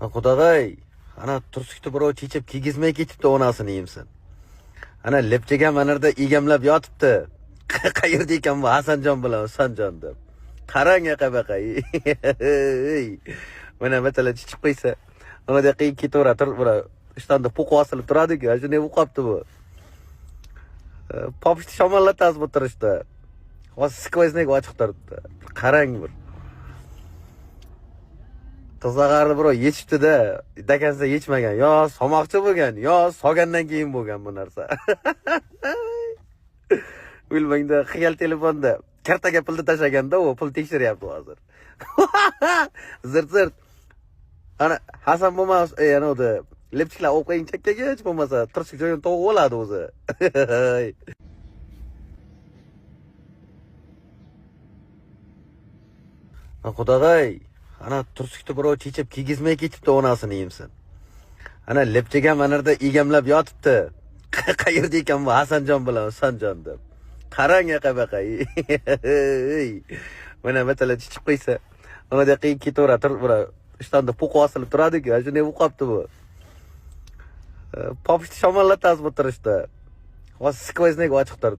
Qudag'ay, ana tursikni birov chechib kiygizmay ketibdi, onasini yemsin. Ana lepchaga manarda egamlab yotibdi. Qayerda ekan bu Hasanjon bilan Husanjon deb. Qarang qabaqa. Mana matalan chiqib qo'ysa, ona da qiyib ketaveradi, turib ishtanda po'q osilib turadi-ku, shunday o'qapti bu. Popishni shamollatasiz bu turishda. Hozir skvoznik ochiq turibdi. Qarang bir. Qizag'arni birov yechibdi-da, dakansa yechmagan. Yo somoqchi bo'lgan, yo sogandan keyin bo'lgan bu narsa. O'lmangda xiyol telefonda kartaga pulni tashaganda u pul tekshiryapti hozir. Zirt. Ana Hasan bo'lmas, ana o'da lepchiklar o'qing chakkaga hech bo'lmasa turishga joyini topib oladi o'zi. Qudag'ay, ana tursikni birov chechib kiygizmay ketibdi, onasini yemsin. Ana lepchaga manarda egamlab yotibdi. Qayerda ekan bu Hasanjon bilan Husanjon deb. Qarang qabaqa. Mana matalan chiqib qo'ysa, ona da qiyib ketaveradi, turib ishtanda po'q osilib turadi-ku, shunday o'qapti bu. Popishni shamollatasiz bu turishda. Hozir skvoznik ochiq turibdi.